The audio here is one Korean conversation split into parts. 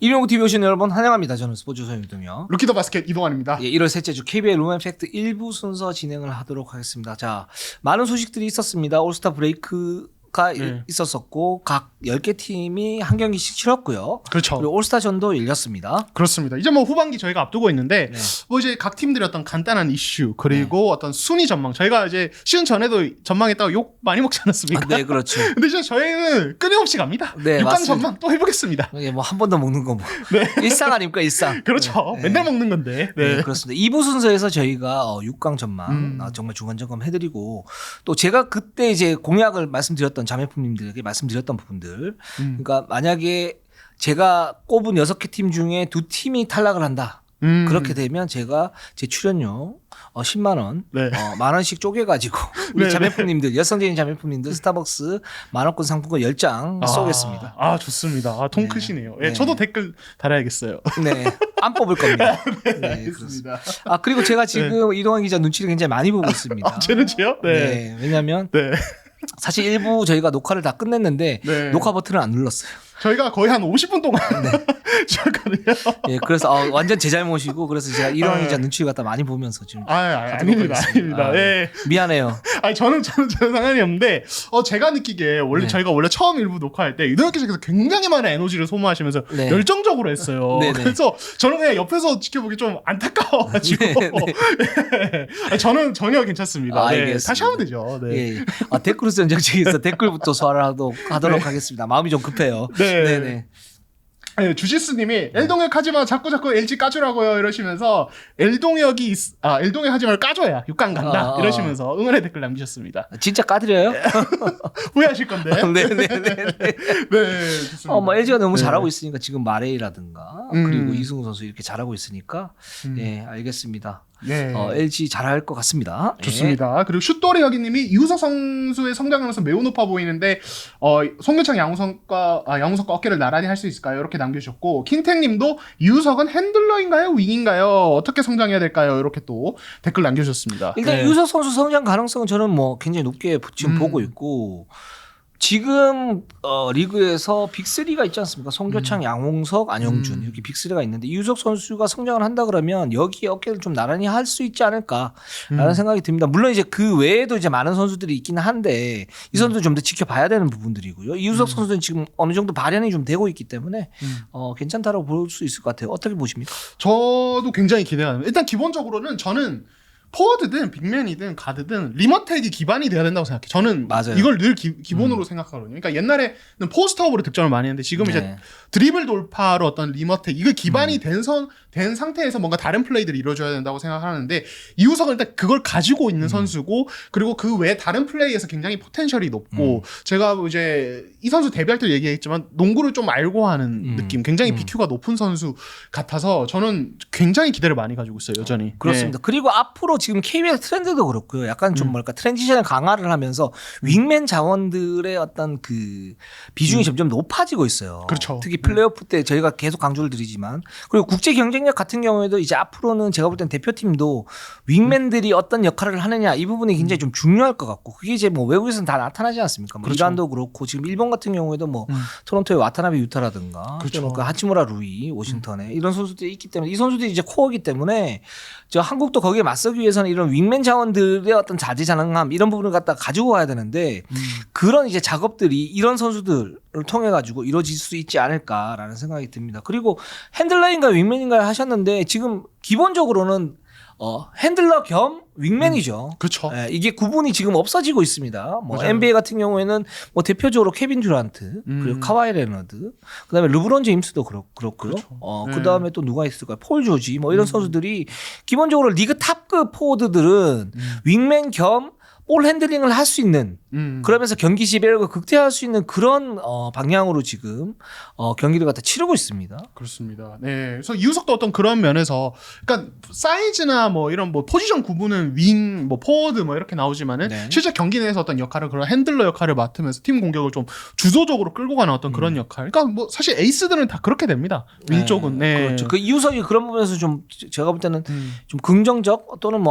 119 TV 오신 여러분 환영합니다. 저는 스포츠 소영이고요. 루키더 바스켓 이동환입니다. 예, 1월 셋째 주 KBL 룸앤팩트 1부 순서 진행을 하도록 하겠습니다. 자, 많은 소식들이 있었습니다. 올스타 브레이크가 있었었고 각 10개 팀이 한 경기씩 치렀고요. 그렇죠. 그리고 올스타전도 열렸습니다. 그렇습니다. 이제 뭐 후반기 저희가 앞두고 있는데 뭐 이제 각 팀들의 어떤 간단한 이슈 그리고 어떤 순위 전망 저희가 이제 시즌 전에도 전망했다고 욕 많이 먹지 않았습니까? 네, 그렇죠. 근데 이제 저희는 끊임없이 갑니다. 네, 6강 맞습니다. 전망 또 해보겠습니다. 예, 뭐 한 번 더 먹는 거 뭐. 일상 아닙니까, 일상. 그렇죠. 네. 맨날 먹는 건데. 네. 네, 그렇습니다. 2부 순서에서 저희가 6강 전망 정말 중간점검 해드리고 또 제가 그때 이제 공약을 말씀드렸던 자매품님들에게 말씀드렸던 부분들 그러니까 만약에 제가 꼽은 6개 팀 중에 2팀이 탈락을 한다. 그렇게 되면 제가 제 출연료 10만 원, 네. 만 원씩 쪼개가지고 우리 네, 자매품님들 여성적인 자매품님들 스타벅스 만원권 상품권 10장 쏘겠습니다. 아 좋습니다. 아, 통 크시네요. 예, 네. 저도 댓글 달아야겠어요. 네, 안 뽑을 겁니다. 네, 알겠습니다. 아 그리고 제가 지금 이동환 기자 눈치를 굉장히 많이 보고 있습니다. 아, 제 눈치요? 네. 네, 왜냐하면 네. 사실 일부 저희가 녹화를 다 끝냈는데 네. 녹화 버튼을 안 눌렀어요. 저희가 거의 한 50분 동안 시작하네요. 예, 그래서 완전 제 잘못이고 그래서 제가 이동환 기자 눈치를 갖다 많이 보면서 지금 아닙니다. 아닙니다. 아, 예. 미안해요. 아니 저는 상관이 없는데 제가 느끼기에 원래 네. 저희가 원래 처음 일부 녹화할 때 이동혁 기자께서 굉장히 많은 에너지를 소모하시면서 네. 열정적으로 했어요. 네, 네. 그래서 저는 그냥 옆에서 지켜보기 좀 안타까워가지고 네, 아니, 저는 전혀 괜찮습니다. 네, 알겠습니다. 다시 하면 되죠. 네. 예, 예. 댓글 선정책에서 댓글부터 소화를 하도록 하겠습니다. 마음이 좀 급해요. 네. 네. 네, 주지스님이 엘동혁 하지마 자꾸 LG 까주라고요 이러시면서 엘동혁 하지마를 까줘야 6강 간다 이러시면서 응원의 댓글 남기셨습니다. 진짜 까드려요? 후회하실 건데. 네네네. 네, 좋습니다. 뭐 LG가 너무 네. 잘하고 있으니까 지금 마레이라든가 그리고 이승우 선수 이렇게 잘하고 있으니까 예, 알겠습니다. 네. LG 잘할 것 같습니다. 좋습니다. 그리고 슛돌이 여기님이 이우석 선수의 성장하면서 매우 높아 보이는데 송교창 양우석과 어깨를 나란히 할 수 있을까요? 이렇게 남겨주셨고 킹탱님도 이우석은 핸들러인가요? 윙인가요? 어떻게 성장해야 될까요? 이렇게 또 댓글 남겨주셨습니다. 일단 네. 유석 선수 성장 가능성은 저는 뭐 굉장히 높게 지금 보고 있고 지금 리그에서 빅3가 있지 않습니까? 송교창, 양홍석, 안영준 이렇게 빅3가 있는데 이우석 선수가 성장을 한다 그러면 여기 어깨를 좀 나란히 할 수 있지 않을까라는 생각이 듭니다. 물론 이제 그 외에도 이제 많은 선수들이 있긴 한데 이 선수는 좀 더 지켜봐야 되는 부분들이고요. 이우석 선수는 지금 어느 정도 발현이 좀 되고 있기 때문에 괜찮다라고 볼 수 있을 것 같아요. 어떻게 보십니까? 저도 굉장히 기대합니다. 일단 기본적으로는 저는 포워드든 빅맨이든 가드든 리머텍이 기반이 돼야 된다고 생각해요. 저는 맞아요. 이걸 늘 기본으로 생각하거든요. 그러니까 옛날에는 포스트업으로 득점을 많이 했는데 지금 네. 이제 드리블 돌파로 어떤 리머텍 이거 기반이 된 상태에서 뭔가 다른 플레이들이 이루어져야 된다고 생각하는데 이우석은 일단 그걸 가지고 있는 선수고 그리고 그 외에 다른 플레이에서 굉장히 포텐셜이 높고 제가 이제 이 선수 데뷔할 때 얘기했지만 농구를 좀 알고 하는 느낌 굉장히 BQ가 높은 선수 같아서 저는 굉장히 기대를 많이 가지고 있어요. 여전히. 그렇습니다. 그리고 앞으로 지금 KBL 트렌드도 그렇고요. 약간 좀 뭐랄까 트랜지션을 강화를 하면서 윙맨 자원들의 어떤 그 비중이 점점 높아지고 있어요. 그렇죠. 특히 플레이오프 때 저희가 계속 강조를 드리지만 그리고 국제 경쟁력 같은 경우에도 이제 앞으로는 제가 볼 땐 대표팀도 윙맨들이 어떤 역할을 하느냐 이 부분이 굉장히 좀 중요할 것 같고 그게 이제 뭐 외국에서는 다 나타나지 않습니까? 뭐 그렇죠. 이란도 그렇고 지금 일본 같은 경우에도 뭐 토론토의 와타나베 유타라든가 그렇죠. 또는 그 하치무라 루이 워싱턴에 이런 선수들이 있기 때문에 이 선수들이 이제 코어이기 때문에 저 한국도 거기에 맞서기 위해서는 이런 윙맨 자원들의 어떤 자지자능함 이런 부분을 갖다 가지고 가야 되는데 그런 이제 작업들이 이런 선수들을 통해 가지고 이루어질 수 있지 않을까라는 생각이 듭니다. 그리고 핸들러인가 윙맨인가 하셨는데 지금 기본적으로는 핸들러 겸 윙맨이죠. 그렇죠. 예, 이게 구분이 지금 없어지고 있습니다. 뭐 맞아요. NBA 같은 경우에는 뭐 대표적으로 케빈 듀란트 그리고 카와이 레너드 그다음에 르브론 제임스도 그렇고요. 그렇죠. 그다음에 또 누가 있을까요? 폴 조지 뭐 이런 선수들이 기본적으로 리그 탑급 포워드들은 윙맨 겸 볼 핸들링을 할 수 있는 그러면서 경기 지배력을 극대화할 수 있는 그런 방향으로 지금 경기를 갖다 치르고 있습니다. 그렇습니다. 네. 그래서 이우석도 어떤 그런 면에서 그러니까 사이즈나 뭐 이런 뭐 포지션 구분은 윙, 뭐 포워드 뭐 이렇게 나오지만은 네. 실제 경기 내에서 어떤 역할을 그런 핸들러 역할을 맡으면서 팀 공격을 좀 주도적으로 끌고 가는 어떤 그런 역할. 그러니까 뭐 사실 에이스들은 다 그렇게 됩니다. 윙 쪽은. 네. 그렇죠. 그 이우석이 그런 부분에서 좀 제가 볼 때는 좀 긍정적 또는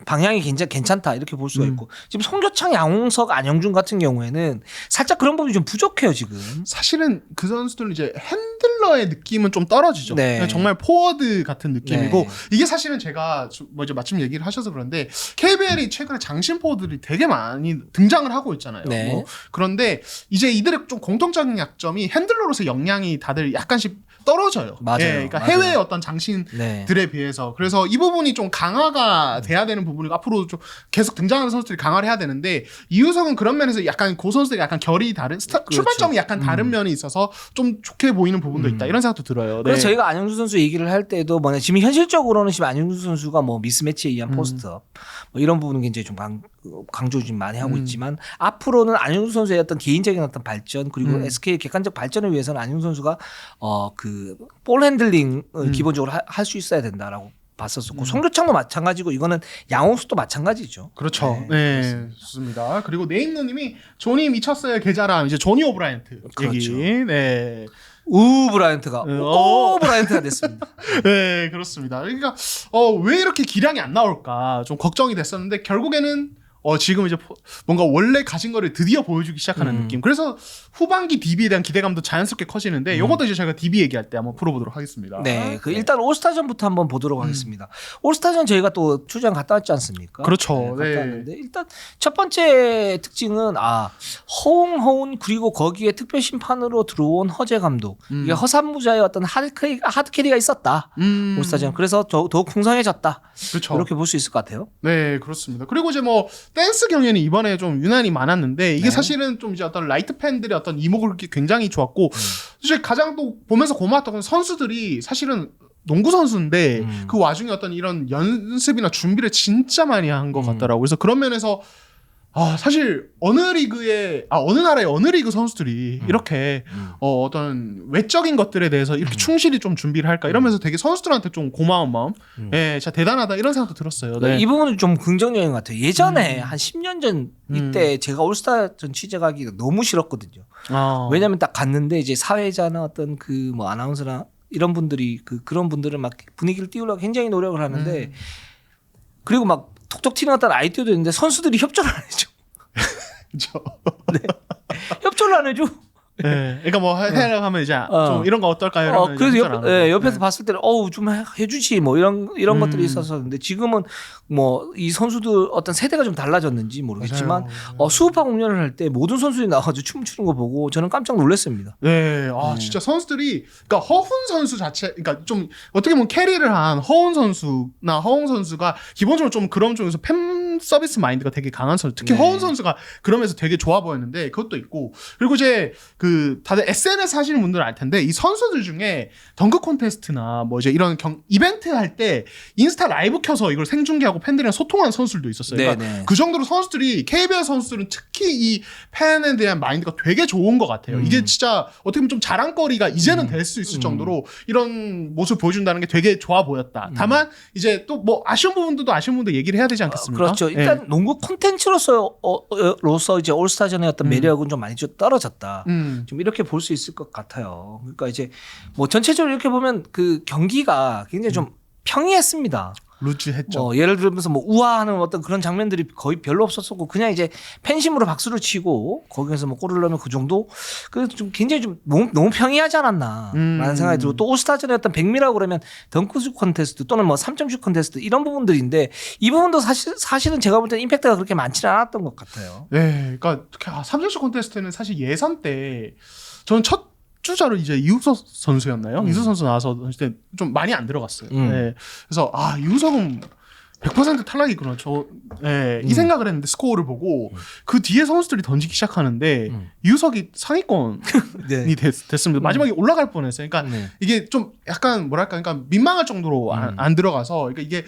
방향이 괜찮다 이렇게 볼 수가 있고 지금 송교창, 양홍석, 안영준 같은 경우에는 살짝 그런 부분이 좀 부족해요 지금. 사실은 그 선수들은 이제 핸들러의 느낌은 좀 떨어지죠. 네. 정말 포워드 같은 느낌이고 네. 이게 사실은 제가 먼저 마침 얘기를 하셔서 그런데 KBL이 최근에 장신 포워드들이 되게 많이 등장을 하고 있잖아요. 네. 뭐 그런데 이제 이들의 좀 공통적인 약점이 핸들러로서 역량이 다들 약간씩 떨어져요. 맞아요. 예, 그러니까 맞아요. 해외의 어떤 장신들에 비해서 그래서 이 부분이 좀 강화가 돼야 되는 부분이고 앞으로 좀 계속 등장하는 선수들이 강화를 해야 되는데 이우석은 그런 면에서 약간 그 선수들이 약간 결이 다른 그렇죠. 출발점이 약간 다른 면이 있어서 좀 좋게 보이는 부분도 있다 이런 생각도 들어요. 그래서 네. 저희가 안영준 선수 얘기를 할 때도 뭐냐 지금 현실적으로는 지금 안영준 선수가 뭐 미스매치에 의한 포스트업 뭐 이런 부분은 굉장히 좀 강조 좀 많이 하고 있지만 앞으로는 안영준 선수의 어떤 개인적인 어떤 발전 그리고 SK의 객관적 발전을 위해서는 안영준 선수가 그 볼 핸들링을 기본적으로 할 수 있어야 된다라고 봤었고 송교창도 마찬가지고 이거는 양홍수도 마찬가지죠. 그렇죠. 네, 좋습니다. 그리고 네임노님이 조니 미쳤어요 계좌람 이제 조니 오브라이언트 그렇죠. 얘기. 네. 우 브라이언트가 오 브라이언트가 됐습니다. 네, 그렇습니다. 그러니까 왜 이렇게 기량이 안 나올까 좀 걱정이 됐었는데 결국에는 지금 이제 뭔가 원래 가진 거를 드디어 보여주기 시작하는 느낌. 그래서 후반기 DB에 대한 기대감도 자연스럽게 커지는데 이것도 이제 저희가 DB 얘기할 때 한번 풀어보도록 하겠습니다. 네, 일단 올스타전부터 한번 보도록 하겠습니다. 올스타전 저희가 또 출장 갔다 왔지 않습니까? 그렇죠. 네, 네. 갔다 왔는데 일단 첫 번째 특징은 허웅 그리고 거기에 특별 심판으로 들어온 허재 감독 이게 허삼무자의 어떤 하드캐리가 있었다. 올스타전 그래서 더욱 풍성해졌다. 그렇죠. 이렇게 볼 수 있을 것 같아요. 네, 그렇습니다. 그리고 이제 뭐 댄스 경연이 이번에 좀 유난히 많았는데 이게 네. 사실은 좀 이제 어떤 라이트 팬들의 어떤 이목을 굉장히 좋았고 사실 가장 또 보면서 고마웠던 건 선수들이 사실은 농구 선수인데 그 와중에 어떤 이런 연습이나 준비를 진짜 많이 한 것 같더라고요. 그래서 그런 면에서 사실 어느 나라의 어느 리그 선수들이 이렇게 어떤 외적인 것들에 대해서 이렇게 충실히 좀 준비를 할까 이러면서 되게 선수들한테 좀 고마운 마음, 예, 진짜 대단하다 이런 생각도 들었어요. 네. 이 부분은 좀 긍정적인 것 같아요. 예전에 한 10년 전 이때 제가 올스타전 취재 가기가 너무 싫었거든요. 왜냐하면 딱 갔는데 이제 사회자나 어떤 그 뭐 아나운서나 이런 분들이 그런 분들은 막 분위기를 띄우려고 굉장히 노력을 하는데 그리고 막 톡톡 튀는 어떤 아이디어도 있는데 선수들이 협조를 안 해줘. 그렇죠. 네. 협조를 안 해줘. 네. 그러니까 뭐 하려고 하면 이제 좀 이런 거 어떨까요? 이러면 그래서 이제 협조를 안 하고. 옆에서 봤을 때는 좀 해주지 뭐 이런 것들이 있었었는데 지금은 뭐 이 선수들 어떤 세대가 좀 달라졌는지 모르겠지만 수우파 공연을 할 때 모든 선수들이 나와가지고 춤을 추는 거 보고 저는 깜짝 놀랐습니다. 네, 진짜 선수들이 그러니까 허훈 선수 자체, 그러니까 좀 어떻게 보면 캐리를 한 허훈 선수가 기본적으로 좀 그런 쪽에서 팬 서비스 마인드가 되게 강한 선수. 특히 네. 허훈 선수가 그러면서 되게 좋아 보였는데 그것도 있고 그리고 이제 다들 SNS 하시는 분들은 알 텐데 이 선수들 중에 덩크 콘테스트나 뭐 이제 이런 이벤트 할 때 인스타 라이브 켜서 이걸 생중계하고 팬들이랑 소통하는 선수들도 있었어요. 그러니까 네네. 그 정도로 선수들이 KBL 선수들은 특히 이 팬에 대한 마인드가 되게 좋은 것 같아요. 이게 진짜 어떻게 보면 좀 자랑거리가 이제는 될 수 있을 정도로 이런 모습을 보여준다는 게 되게 좋아 보였다. 다만 이제 또 뭐 아쉬운 부분도 얘기를 해야 되지 않겠습니까? 그렇죠. 일단 농구 콘텐츠로서 이제 올스타전의 어떤 매력은 좀 많이 좀 떨어졌다. 좀 이렇게 볼 수 있을 것 같아요. 그러니까 이제 뭐 전체적으로 이렇게 보면 그 경기가 굉장히 좀 평이했습니다. 루즈했죠. 예를 들면서 뭐 우아하는 어떤 그런 장면들이 거의 별로 없었었고 그냥 이제 팬심으로 박수를 치고 거기에서 뭐 골을 넣으면 그 정도 그래서 좀 굉장히 좀 너무 평이하지 않았나라는 생각이 들고 또 올스타전의 어떤 백미라고 그러면 덩크슛 콘테스트 또는 뭐 3점슛 콘테스트 이런 부분들인데 이 부분도 사실은 제가 볼 때는 임팩트가 그렇게 많지는 않았던 것 같아요. 네, 그러니까 3점슛 콘테스트는 사실 예선 때 저는 첫 주자로 이제 이우석 선수였나요? 이우석 선수 나와서 때 좀 많이 안 들어갔어요. 네. 그래서 이우석은 100% 탈락이구나. 이 생각을 했는데 스코어를 보고 그 뒤에 선수들이 던지기 시작하는데 이우석이 상위권이 네. 됐습니다. 마지막에 올라갈 뻔했어요. 그러니까 이게 좀 약간 뭐랄까, 그러니까 민망할 정도로 안 들어가서, 그러니까 이게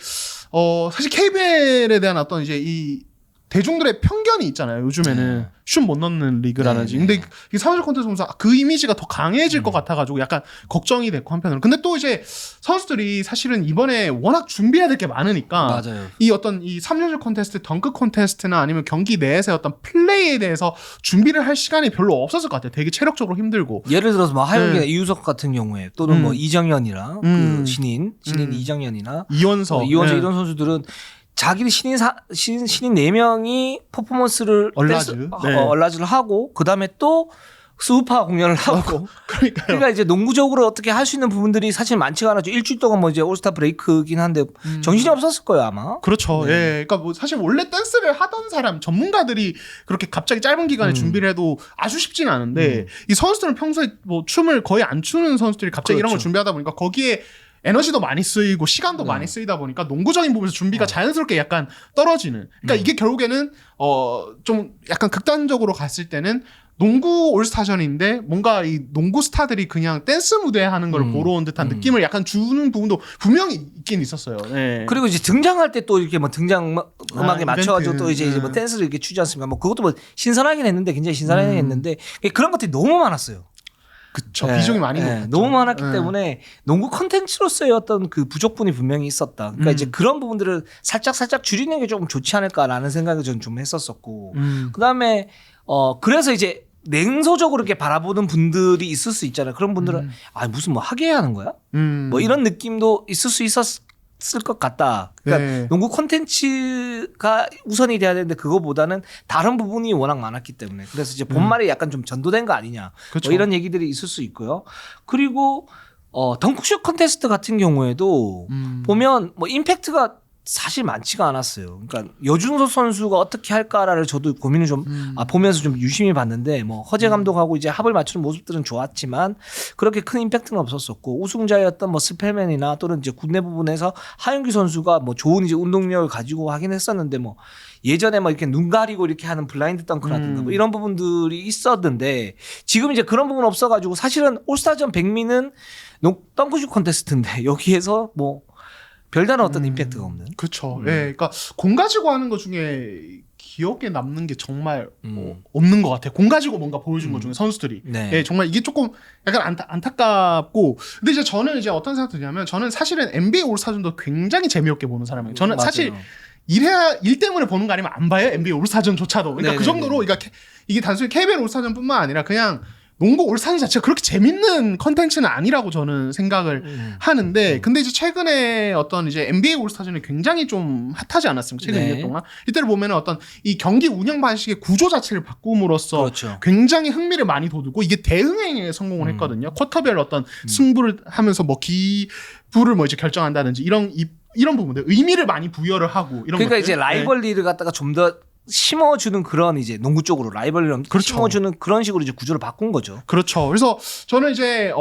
사실 KBL에 대한 어떤 이제 이 대중들의 편견이 있잖아요. 요즘에는 슛 못 넣는 리그라든지. 근데 이 사무실 콘테스트 보면서 그 이미지가 더 강해질 것 같아가지고 약간 걱정이 됐고 한편으로. 근데 또 이제 선수들이 사실은 이번에 워낙 준비해야 될 게 많으니까 맞아요. 이 어떤 이 3점슛 콘테스트, 덩크 콘테스트나 아니면 경기 내에서의 어떤 플레이에 대해서 준비를 할 시간이 별로 없었을 것 같아요. 되게 체력적으로 힘들고. 예를 들어서 뭐 하영이나 이우석 같은 경우에 또는 뭐 이정현이나 그 신인 이정현이나 이원석 이런 선수들은 자기 신인 4명이 퍼포먼스를 얼라즈를 하고 그다음에 또 수우파 공연을 하고 그러니까요. 그러니까 이제 농구적으로 어떻게 할 수 있는 부분들이 사실 많지가 않았죠. 일주일 동안 뭐 이제 올스타 브레이크긴 한데 정신이 없었을 거예요 아마. 그렇죠. 네. 예. 그러니까 뭐 사실 원래 댄스를 하던 사람 전문가들이 그렇게 갑자기 짧은 기간에 준비를 해도 아주 쉽지는 않은데 이 선수들은 평소에 뭐 춤을 거의 안 추는 선수들이 갑자기 이런 걸 준비하다 보니까 거기에 에너지도 많이 쓰이고 시간도 많이 쓰이다 보니까 농구적인 부분에서 준비가 자연스럽게 약간 떨어지는. 그러니까 이게 결국에는 좀 약간 극단적으로 갔을 때는 농구 올스타전인데 뭔가 이 농구 스타들이 그냥 댄스 무대 하는 걸 보러 온 듯한 느낌을 약간 주는 부분도 분명히 있긴 있었어요. 네. 그리고 이제 등장할 때 또 이렇게 뭐 등장 음악에 맞춰가지고 또 이제 네. 뭐 댄스를 이렇게 추지 않습니까? 뭐 그것도 뭐 신선하긴 했는데 굉장히 신선하긴 했는데 그런 것들이 너무 많았어요. 그쵸. 비중이 많이 높았죠. 너무 많았기 때문에 농구 컨텐츠로서의 어떤 그 부족분이 분명히 있었다. 그러니까 이제 그런 부분들을 살짝 줄이는 게 조금 좋지 않을까라는 생각을 저는 좀 했었었고 그다음에 그래서 이제 냉소적으로 이렇게 바라보는 분들이 있을 수 있잖아요. 그런 분들은 무슨 뭐 하게 하는 거야? 뭐 이런 느낌도 있을 수 있었을 것 같다. 그러니까 네. 농구 콘텐츠가 우선이 돼야 되는데 그거보다는 다른 부분이 워낙 많았기 때문에 그래서 이제 본말이 약간 좀 전도된 거 아니냐. 그쵸. 뭐 이런 얘기들이 있을 수 있고요. 그리고 덩크슛 컨테스트 같은 경우에도 보면 뭐 임팩트가 사실 많지가 않았어요. 그러니까 여준소 선수가 어떻게 할까를 저도 고민을 좀 보면서 좀 유심히 봤는데 뭐 허재 감독하고 이제 합을 맞추는 모습들은 좋았지만 그렇게 큰 임팩트는 없었었고 우승자였던 뭐 스펠맨이나 또는 이제 국내 부분에서 하윤기 선수가 뭐 좋은 이제 운동력을 가지고 하긴 했었는데 뭐 예전에 뭐 이렇게 눈 가리고 이렇게 하는 블라인드 덩크라든가 뭐 이런 부분들이 있었는데 지금 이제 그런 부분 없어가지고 사실은 올스타전 백미는 덩크슛 컨테스트인데 여기에서 뭐 별다른 어떤 임팩트가 없는. 그렇죠. 예, 그러니까 공 가지고 하는 것 중에 기억에 남는 게 정말 없는 것 같아요. 공 가지고 뭔가 보여준 것 중에 선수들이. 네. 예, 정말 이게 조금 약간 안타깝고. 근데 이제 저는 이제 어떤 생각 드냐면 저는 사실은 NBA 올스타전도 굉장히 재미없게 보는 사람이에요. 저는 맞아요. 사실 일 때문에 보는 거 아니면 안 봐요. NBA 올스타전조차도. 그러니까 그 정도로 그러니까 이게 단순히 KBL 올스타전뿐만 아니라 그냥 농구 올스타전 자체가 그렇게 재밌는 컨텐츠는 아니라고 저는 생각을 하는데 근데 이제 최근에 어떤 이제 NBA 올스타전이 굉장히 좀 핫하지 않았습니까? 최근 2년 동안. 이때를 보면은 어떤 이 경기 운영 방식의 구조 자체를 바꿈으로써 그렇죠. 굉장히 흥미를 많이 돋우고 이게 대응행에 성공을 했거든요. 쿼터별 어떤 승부를 하면서 뭐 기부를 뭐 이제 결정한다든지 이런 부분들 의미를 많이 부여를 하고 이런 그러니까 것들. 이제 라이벌리를 갖다가 좀 더 심어주는 그런 이제 농구 쪽으로 라이벌리를 그렇죠. 심어주는 그런 식으로 이제 구조를 바꾼 거죠. 그렇죠. 그래서 저는 이제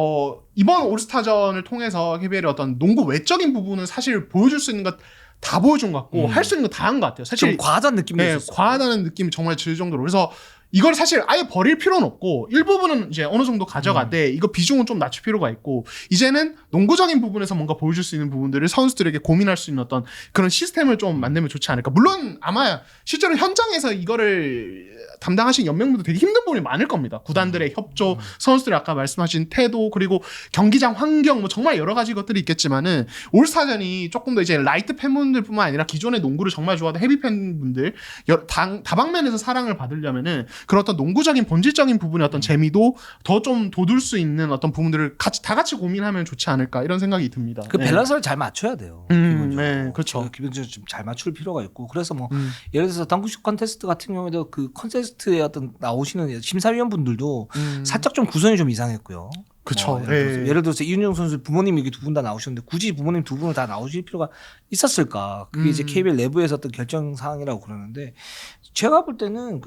이번 올스타전을 통해서 KBL의 어떤 농구 외적인 부분은 사실 보여줄 수 있는 것 다 보여준 것 같고 할 수 있는 거 다 한 것 같아요. 사실 좀 과하다는 느낌도 네, 있었어요. 과하다는 느낌이 정말 들 정도로. 그래서 이걸 사실 아예 버릴 필요는 없고 일부분은 이제 어느 정도 가져가되 이거 비중은 좀 낮출 필요가 있고 이제는 농구적인 부분에서 뭔가 보여줄 수 있는 부분들을 선수들에게 고민할 수 있는 어떤 그런 시스템을 좀 만들면 좋지 않을까. 물론 아마 실제로 현장에서 이거를 담당하신 연맹분들 되게 힘든 부분이 많을 겁니다. 구단들의 협조, 선수들이 아까 말씀하신 태도, 그리고 경기장 환경 뭐 정말 여러 가지 것들이 있겠지만은 올스타전이 조금 더 이제 라이트 팬분들뿐만 아니라 기존의 농구를 정말 좋아하는 헤비 팬분들 다방면에서 사랑을 받으려면은 그런 어떤 농구적인 본질적인 부분의 어떤 재미도 더 좀 돋을 수 있는 어떤 부분들을 다 같이 고민하면 좋지 않을까 이런 생각이 듭니다. 그 밸런스를 잘 맞춰야 돼요. 네, 그렇죠. 기본적으로 좀 잘 맞출 필요가 있고 그래서 뭐 예를 들어서 덩크슛 컨테스트 같은 경우에도 그 컨테스트에 어떤 나오시는 심사위원분들도 살짝 좀 구성이 좀 이상했고요. 그쵸. 예를 들어서 이윤영 선수 부모님 두 분 다 나오셨는데 굳이 부모님 두 분을 다 나오실 필요가 있었을까? 그게 이제 KBL 내부에서 어떤 결정 사항이라고 그러는데 제가 볼 때는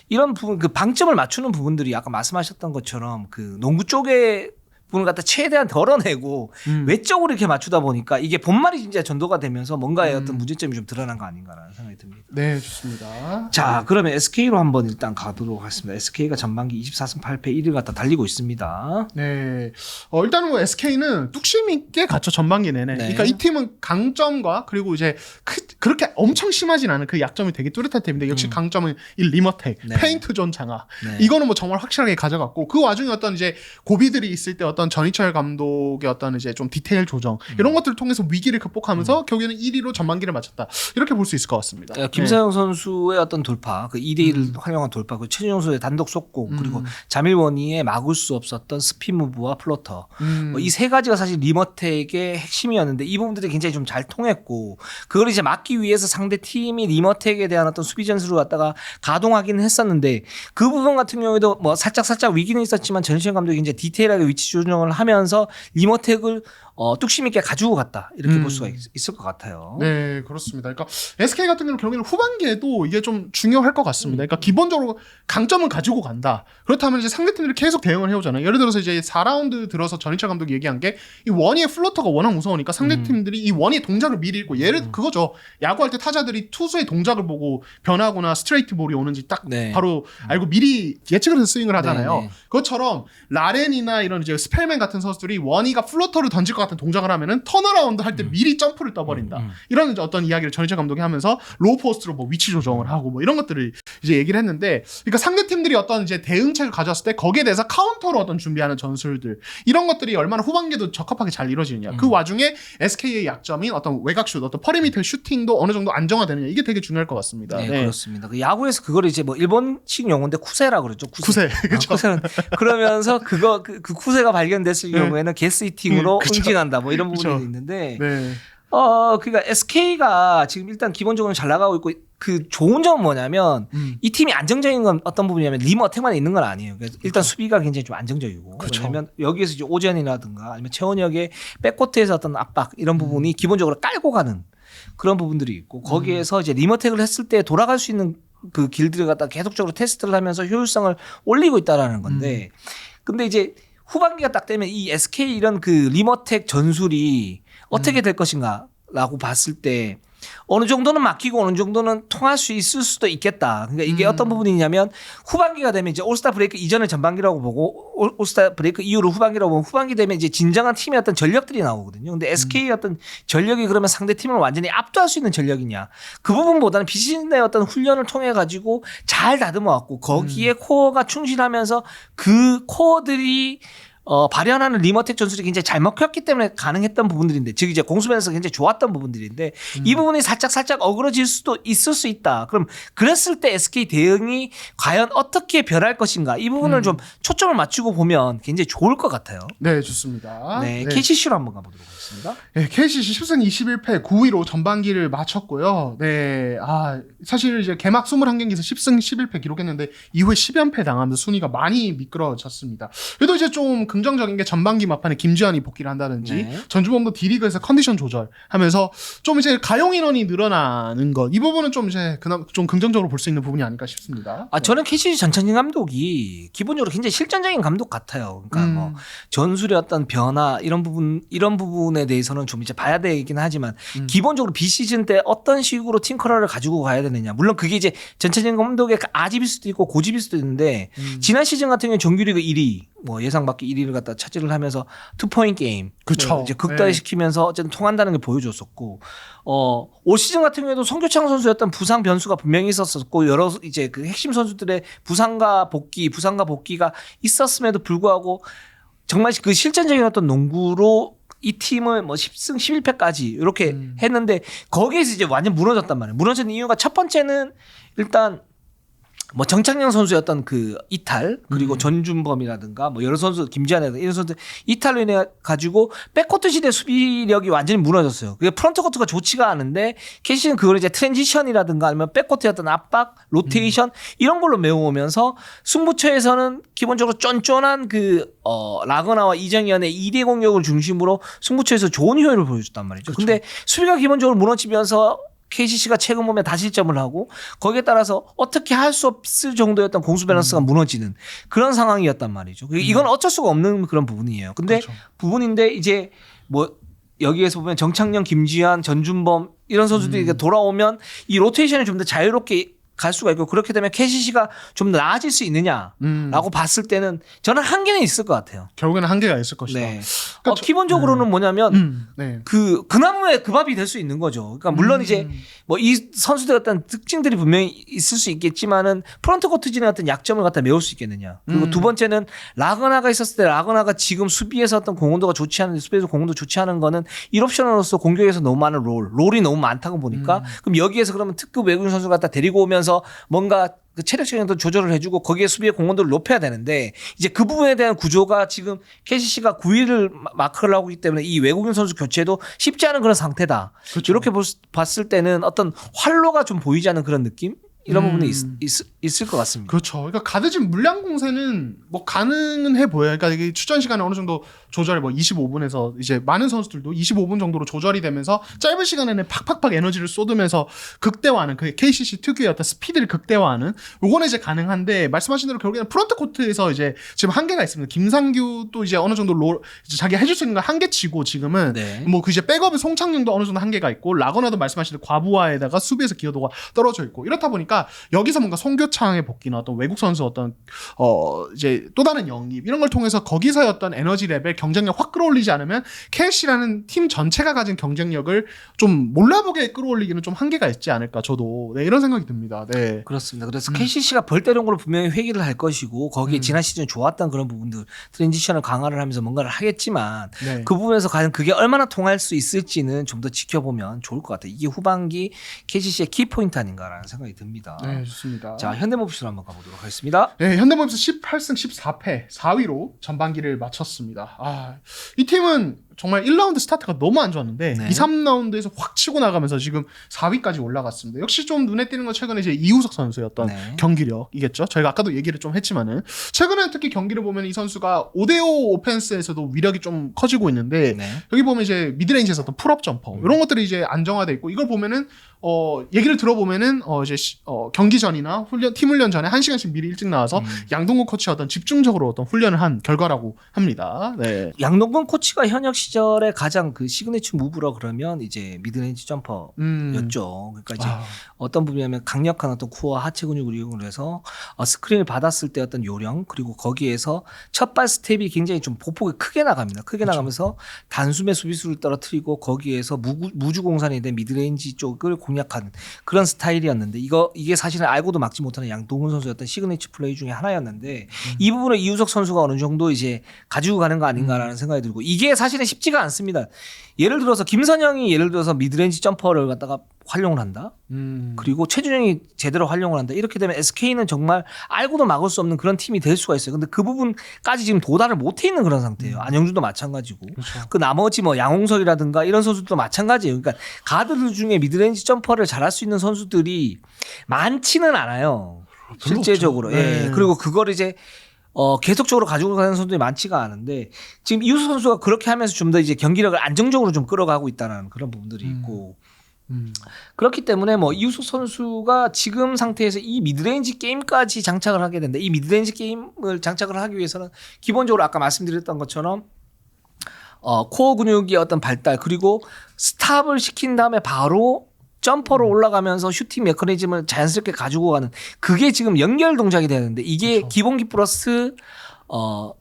이런 부분 그 방점을 맞추는 부분들이 아까 말씀하셨던 것처럼 그 농구 쪽에 부분을 갖다 최대한 덜어내고 외적으로 이렇게 맞추다 보니까 이게 본말이 진짜 전도가 되면서 뭔가의 어떤 문제점이 좀 드러난 거 아닌가라는 생각이 듭니다. 네, 좋습니다. 자, 그러면 SK로 한번 일단 가도록 하겠습니다. SK가 전반기 24승 8패 1위를 갖다 달리고 있습니다. 네. 일단은 뭐 SK는 뚝심 있게 갔죠, 전반기 내내. 네. 그러니까 이 팀은 강점과 그리고 이제 그렇게 엄청 심하진 않은 그 약점이 되게 뚜렷한 팀인데 역시 강점은 이 리머텍, 네. 페인트 존 장악. 네. 이거는 뭐 정말 확실하게 가져갔고 그 와중에 어떤 이제 고비들이 있을 때 어떤 어떤 전희철 감독의 어떤 이제 좀 디테일 조정 이런 것들을 통해서 위기를 극복하면서 결국에는 1위로 전반기를 마쳤다. 이렇게 볼 수 있을 것 같습니다. 김사영 선수의 어떤 돌파, 그 2대1을 활용한 돌파, 그 최준용 선수의 단독 속공, 그리고 자밀원이의 막을 수 없었던 스핀 무브와 플로터, 이 세 가지가 사실 리머텍의 핵심이었는데 이 부분들이 굉장히 좀 잘 통했고 그걸 이제 막기 위해서 상대 팀이 리머텍에 대한 어떤 수비 전술을 갖다가 가동하기는 했었는데 그 부분 같은 경우에도 뭐 살짝 위기는 있었지만 전시현 감독이 이제 디테일하게 위치 조정을 하면서 리머텍을 뚝심 있게 가지고 갔다 이렇게 볼 수가 있을 것 같아요. 네, 그렇습니다. 그러니까 SK 같은 경우는 결국에는 후반기에도 이게 좀 중요할 것 같습니다. 그러니까 기본적으로 강점은 가지고 간다. 그렇다면 이제 상대팀들이 계속 대응을 해오잖아요. 예를 들어서 이제 4라운드 들어서 전희철 감독이 얘기한 게 이 원희의 플로터가 워낙 무서우니까 상대팀들이 이 원희의 동작을 미리 읽고 그거죠. 야구할 때 타자들이 투수의 동작을 보고 변화하거나 스트레이트 볼이 오는지 딱 네. 바로 알고 미리 예측을 해서 스윙을 하잖아요. 네. 그것처럼 라렌이나 이런 이제 스펠맨 같은 선수들이 원희가 플로터를 던질 것 같은 동작을 하면은 턴어라운드 할 때 미리 점프를 떠버린다. 이런 이제 어떤 이야기를 전희철 감독이 하면서 로우 포스트로 뭐 위치 조정을 하고 뭐 이런 것들을 이제 얘기를 했는데, 그러니까 상대 팀들이 어떤 이제 대응책을 가져왔을 때 거기에 대해서 카운터로 어떤 준비하는 전술들 이런 것들이 얼마나 후반기에도 적합하게 잘 이루어지느냐. 그 와중에 SK의 약점인 어떤 외곽슛, 어떤 퍼리미터 슈팅도 어느 정도 안정화되느냐, 이게 되게 중요할 것 같습니다. 네, 그렇습니다. 그 야구에서 그걸 이제 뭐 일본식 용어인데 쿠세라 그러죠. 쿠세. 그렇죠. 쿠세는 그러면서 그 쿠세가 발견됐을 경우에는 게스히팅으로 응징한다. 뭐 이런 부분이 있는데, 네. 그러니까 SK가 지금 일단 기본적으로 잘 나가고 있고 그 좋은 점은 뭐냐면 이 팀이 안정적인 건 어떤 부분이냐면 리머텍만 있는 건 아니에요. 그래서 일단 수비가 굉장히 좀 안정적이고, 왜냐면 여기에서 이제 오전이라든가 아니면 최원혁의 백코트에서 어떤 압박 이런 부분이 기본적으로 깔고 가는 그런 부분들이 있고, 거기에서 이제 리머텍을 했을 때 돌아갈 수 있는 그 길들을 갖다 계속적으로 테스트를 하면서 효율성을 올리고 있다라는 건데, 근데 이제 후반기가 딱 되면 이 SK 이런 그 리머텍 전술이 어떻게 될 것인가라고 봤을 때 어느 정도는 막히고 어느 정도는 통할 수 있을 수도 있겠다. 그러니까 이게 어떤 부분이냐면 후반기가 되면 이제 올스타 브레이크 이전의 전반기라고 보고 올스타 브레이크 이후로 후반기라고 보면 후반기 되면 이제 진정한 팀의 어떤 전력들이 나오거든요. 근데 SK의 어떤 전력이 그러면 상대 팀을 완전히 압도할 수 있는 전력이냐. 그 부분보다는 비시즌의 어떤 훈련을 통해 가지고 잘 다듬어 왔고 거기에 코어가 충실하면서 그 코어들이 발현하는 리머텍 전술이 굉장히 잘 먹혔기 때문에 가능했던 부분들인데, 즉 이제 공수면에서 굉장히 좋았던 부분들인데 이 부분이 살짝 어그러질 수도 있을 수 있다. 그럼 그랬을 때 SK 대응이 과연 어떻게 변할 것인가, 이 부분을 좀 초점을 맞추고 보면 굉장히 좋을 것 같아요. 네, 좋습니다. 네, KCC로 한번 가보도록 하겠습니다. 네, KCC 10승 21패 9위로 전반기를 마쳤고요. 네, 사실 이제 개막 21경기에서 10승 11패 기록했는데 이후에 10연패 당하면서 순위가 많이 미끄러졌습니다. 그래도 이제 좀 긍정적인 게 전반기 막판에 김지환이 복귀를 한다든지 전주범도 D리그에서 컨디션 조절하면서 좀 이제 가용 인원이 늘어나는 것, 이 부분은 좀 이제 그나마 좀 긍정적으로 볼 수 있는 부분이 아닐까 싶습니다. 저는 KCC 전창진 감독이 기본적으로 굉장히 실전적인 감독 같아요. 그러니까 뭐 전술의 어떤 변화 이런 부분에 대해서는 좀 이제 봐야 되긴 하지만 기본적으로 비시즌 때 어떤 식으로 팀 컬러를 가지고 가야 되느냐. 물론 그게 이제 전창진 감독의 아집일 수도 있고 고집일 수도 있는데, 지난 시즌 같은 경우는 정규리그 1위, 뭐 예상 밖의 1위를 갖다 차지를 하면서 투포인트 게임, 그쵸. 이제 극대화시키면서 어쨌든 통한다는 게 보여줬었고, 올 시즌 같은 경우에도 송교창 선수였던 부상 변수가 분명히 있었었고, 여러 이제 그 핵심 선수들의 부상과 복귀가 있었음에도 불구하고 정말 그 실전적인 어떤 농구로 이 팀을 뭐 10승 11패까지 이렇게 했는데, 거기에서 이제 완전 무너졌단 말이에요. 무너진 이유가 첫 번째는 일단 뭐 정창영 선수의 어떤 그 이탈, 그리고 전준범이라든가 뭐 여러 선수, 김지한이라든가 이런 선수 이탈로 인해 가지고 백코트 시대 수비력이 완전히 무너졌어요. 그게 프런트 코트가 좋지가 않은데 KC는 그걸 이제 트랜지션이라든가 아니면 백코트의 어떤 압박, 로테이션 이런 걸로 메워오면서 승부처에서는 기본적으로 쫀쫀한 라거나와 이정현의 2대 공격을 중심으로 승부처에서 좋은 효율을 보여줬단 말이죠. 그렇죠. 근데 수비가 기본적으로 무너지면서 KCC가 최근 보면 다실점을 하고 거기에 따라서 어떻게 할 수 없을 정도였던 공수 밸런스가 무너지는 그런 상황이었단 말이죠. 이건 어쩔 수가 없는 그런 부분이에요. 근데 그렇죠. 부분인데 이제 뭐 여기에서 보면 정창영, 김지한, 전준범 이런 선수들이 돌아오면 이 로테이션이 좀 더 자유롭게 갈 수가 있고 그렇게 되면 KCC가 좀 더 나아질 수 있느냐라고 봤을 때는 저는 한계는 있을 것 같아요. 결국에는 한계가 있을 것이다. 네. 그러니까 기본적으로는 뭐냐면 네. 그 나무에 그 밥이 될 수 있는 거죠. 그러니까 물론 이제 뭐 이 선수들 어떤 특징들이 분명히 있을 수 있겠지만은 프런트 코트진의 어떤 약점을 갖다 메울 수 있겠느냐. 그리고 두 번째는 라거나가 있었을 때 라거나가 지금 수비에서 어떤 공헌도가 좋지 않은 수비에서 공헌도 좋지 않은 거는 1옵션으로서 공격에서 너무 많은 롤이 너무 많다고 보니까 그럼 여기에서 그러면 특급 외국인 선수 갖다 데리고 오면서 뭔가 그 체력적인 어떤 조절을 해주고 거기에 수비의 공헌도를 높여야 되는데 이제 그 부분에 대한 구조가 지금 KCC가 9위를 마크를 하고 있기 때문에 이 외국인 선수 교체도 쉽지 않은 그런 상태다. 그렇죠. 이렇게 봤을 때는 어떤 활로가 좀 보이지 않는 그런 느낌? 이런 부분이 있을 것 같습니다. 그렇죠. 그러니까 가드진 물량 공세는 뭐 가능은 해 보여요. 그러니까 이게 추천 시간에 어느 정도 조절이 뭐 25분에서 이제 많은 선수들도 25분 정도로 조절이 되면서 짧은 시간에는 팍팍팍 에너지를 쏟으면서 극대화하는 그 KCC 특유의 어떤 스피드를 극대화하는 요거는 이제 가능한데 말씀하신 대로 결국에는 프런트 코트에서 이제 지금 한계가 있습니다. 김상규도 이제 어느 정도 이제 자기가 해줄 수 있는 걸 한계치고 지금은 네. 뭐 그 이제 백업의 송창용도 어느 정도 한계가 있고 라거나도 말씀하신 대로 과부하에다가 수비에서 기여도가 떨어져 있고 이렇다 보니까 여기서 뭔가 송교창의 복귀나 어떤 외국 선수 어떤 이제 또 다른 영입 이런 걸 통해서 거기서의 어떤 에너지 레벨 경쟁력 확 끌어올리지 않으면 KCC라는 팀 전체가 가진 경쟁력을 좀 몰라보게 끌어올리기는 좀 한계가 있지 않을까 저도 네, 이런 생각이 듭니다. 네. 그렇습니다. 그래서 KCC가 벌떼롱으로 분명히 회귀를 할 것이고 거기에 지난 시즌 좋았던 그런 부분들 트랜지션을 강화를 하면서 뭔가를 하겠지만 네. 그 부분에서 과연 그게 얼마나 통할 수 있을지는 좀 더 지켜보면 좋을 것 같아요. 이게 후반기 KCC의 키포인트 아닌가라는 생각이 듭니다. 네, 좋습니다. 자, 현대모비스로 한번 가보도록 하겠습니다. 네, 현대모비스 18승 14패 4위로 전반기를 마쳤습니다. 아, 이 팀은 정말 1라운드 스타트가 너무 안 좋았는데 네. 2, 3라운드에서 확 치고 나가면서 지금 4위까지 올라갔습니다. 역시 좀 눈에 띄는 건 최근에 이제 이우석 선수의 어떤 네. 경기력이겠죠. 저희가 아까도 얘기를 좀 했지만은 최근에 특히 경기를 보면 이 선수가 5대5 오펜스에서도 위력이 좀 커지고 있는데 네. 여기 보면 이제 미드레인지에서 어떤 풀업 점퍼 이런 것들이 이제 안정화돼 있고 이걸 보면은 얘기를 들어보면은 이제 경기 전이나 팀 훈련 전에 1시간씩 미리 일찍 나와서 양동근 코치와 어떤 집중적으로 어떤 훈련을 한 결과라고 합니다. 네. 양동근 코치가 현역 시절에 가장 그 시그니처 무브라 그러면 이제 미드레인지 점퍼였죠. 그러니까 이제 어떤 부분이냐면 강력한 어떤 코어 하체 근육을 이용을 해서 스크린을 받았을 때 어떤 요령 그리고 거기에서 첫발 스텝이 굉장히 좀 보폭이 크게 나갑니다. 크게 나가면서 단숨에 수비수를 떨어뜨리고 거기에서 무주공산이 된 미드레인지 쪽을 공략하는 그런 스타일이었는데 이게 사실은 알고도 막지 못하는 양동근 선수의 어떤 시그니처 플레이 중에 하나였는데 이 부분을 이우석 선수가 어느 정도 이제 가지고 가는 거 아닌가라는 생각이 들고 이게 사실은 쉽지가 않습니다. 예를 들어서 김선영이 예를 들어서 미드레인지 점퍼를 갖다가 활용을 한다. 그리고 최준영이 제대로 활용을 한다. 이렇게 되면 SK는 정말 알고도 막을 수 없는 그런 팀이 될 수가 있어요. 근데 그 부분까지 지금 도달을 못해 있는 그런 상태예요. 안영준도 마찬가지고. 그렇죠. 그 나머지 뭐 양홍석이라든가 이런 선수들도 마찬가지예요. 그러니까 가드들 중에 미드레인지 점퍼를 잘할 수 있는 선수들이 많지는 않아요. 실제적으로. 없죠. 네. 예. 그리고 그걸 이제 계속적으로 가지고 가는 선수들이 많지가 않은데 지금 이우수 선수가 그렇게 하면서 좀 더 이제 경기력을 안정적으로 좀 끌어가고 있다는 그런 부분들이 있고 그렇기 때문에 뭐 이우수 선수가 지금 상태에서 이 미드레인지 게임까지 장착을 하게 된다. 이 미드레인지 게임을 장착을 하기 위해서는 기본적으로 아까 말씀드렸던 것처럼 코어 근육의 어떤 발달 그리고 스탑을 시킨 다음에 바로 점퍼로 올라가면서 슈팅 메커니즘을 자연스럽게 가지고 가는 그게 지금 연결 동작이 되는데 이게 그렇죠. 기본기 플러스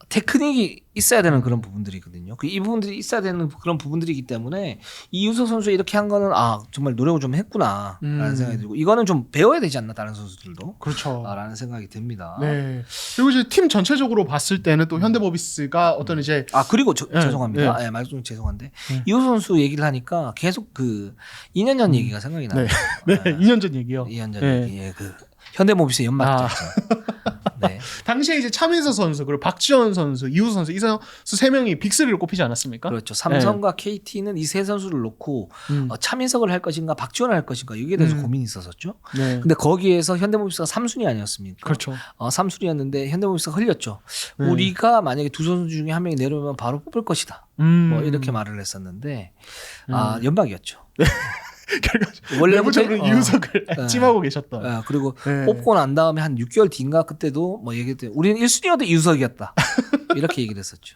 테크닉이 있어야 되는 그런 부분들이거든요. 이 부분들이 있어야 되는 그런 부분들이기 때문에 이우석 선수 이렇게 한 거는 정말 노력을 좀 했구나라는 생각이 들고 이거는 좀 배워야 되지 않나 다른 선수들도 그렇죠. 라는 생각이 듭니다. 네. 그리고 이제 팀 전체적으로 봤을 때는 또 현대모비스가 어떤 이제 그리고 예, 죄송합니다. 말씀 좀 죄송한데 이우석 선수 얘기를 하니까 계속 그 2년 전 얘기가 생각이 나요. 네, 2년 전 얘기요. 2년 전 네. 얘기. 그 현대모비스 연막전. 네. 당시에 이제 차민서 선수 그리고 박지원 선수, 이우수 선수 이 선수 세 명이 빅3를 꼽히지 않았습니까? 그렇죠. 삼성과 KT는 이 세 선수를 놓고 차민석을 할 것인가 박지원을 할 것인가 여기에 대해서 고민이 있었었죠. 네. 근데 거기에서 현대모비스가 3순위 아니었습니까? 그렇죠. 3순위였는데 현대모비스가 흘렸죠. 네. 우리가 만약에 두 선수 중에 한 명이 내려오면 바로 뽑을 것이다. 뭐 이렇게 말을 했었는데 연막이었죠. 원래 내부적으로 이우석을 찜하고 계셨던. 그리고 네. 뽑고 난 다음에 한 6개월 뒤인가 그때도 뭐 얘기했대요. 우리는 1순위여도 이우석이었다. 이렇게 얘기를 했었죠.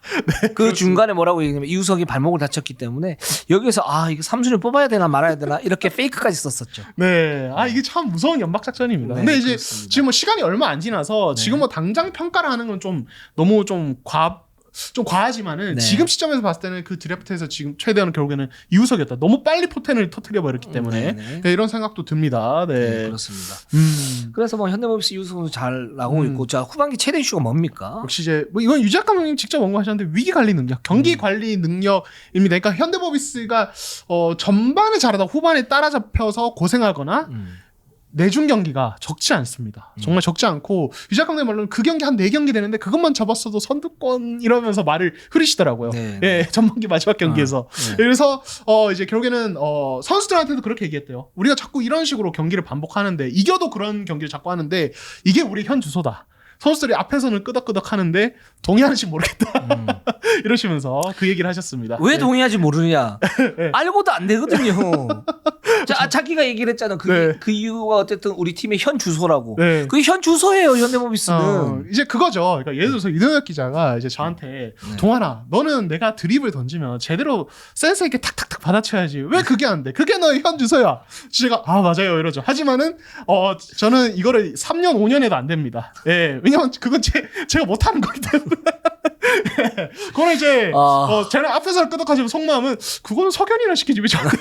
그 중간에 뭐라고 얘기하면 이우석이 발목을 다쳤기 때문에 여기서 이거 3순위 뽑아야 되나 말아야 되나 이렇게 페이크까지 썼었죠. 네. 이게 참 무서운 연막 작전입니다. 네, 근데 이제 그렇습니다. 지금 뭐 시간이 얼마 안 지나서 네. 지금 뭐 당장 평가를 하는 건 좀 너무 좀 과하지만은 네. 지금 시점에서 봤을 때는 그 드래프트에서 지금 최대한 결국에는 이우석이었다. 너무 빨리 포텐을 터뜨려 버렸기 때문에 네. 네, 이런 생각도 듭니다. 네, 네. 그렇습니다. 음. 그래서 뭐 현대모비스 이우석 선수 잘 나오고 있고 자 후반기 최대 이슈가 뭡니까? 역시 이제 뭐 이건 유재학 감독님 직접 언급하셨는데 위기 관리 능력, 경기 관리 능력입니다. 그러니까 현대모비스가 전반에 잘하다 후반에 따라잡혀서 고생하거나 내준 경기가 적지 않습니다. 정말 적지 않고 유재학 감독님 말로는 그 경기 한 4경기 되는데 그것만 잡았어도 선두권 이러면서 말을 흐리시더라고요. 네. 예, 전반기 마지막 경기에서. 네. 그래서 이제 결국에는 선수들한테도 그렇게 얘기했대요. 우리가 자꾸 이런 식으로 경기를 반복하는데 이겨도 그런 경기를 자꾸 하는데 이게 우리 현 주소다. 선수들이 앞에서는 끄덕끄덕 하는데 동의하는지 모르겠다. 이러시면서 그 얘기를 하셨습니다. 왜 네. 동의하지 모르느냐? 네. 알고도 안 되거든요. 자기가 얘기를 했잖아. 네. 그 이유가 어쨌든 우리 팀의 현 주소라고. 네. 그게 현 주소예요. 현대모비스는. 이제 그거죠. 그러니까 예를 들어서 이동혁 기자가 이제 저한테 네. 동환아, 너는 내가 드립을 던지면 제대로 센스 있게 탁탁탁 받아쳐야지. 왜 그게 안 돼? 그게 너의 현 주소야. 제가 맞아요 이러죠. 하지만은 저는 이거를 3년 5년에도 안 됩니다. 예, 왜냐면 그건 제가 못하는 거기 때문에. 그거는 이제 쟤는 앞에서 끄덕하지만 속마음은 그거는 석연이나 시키지 왜 자꾸.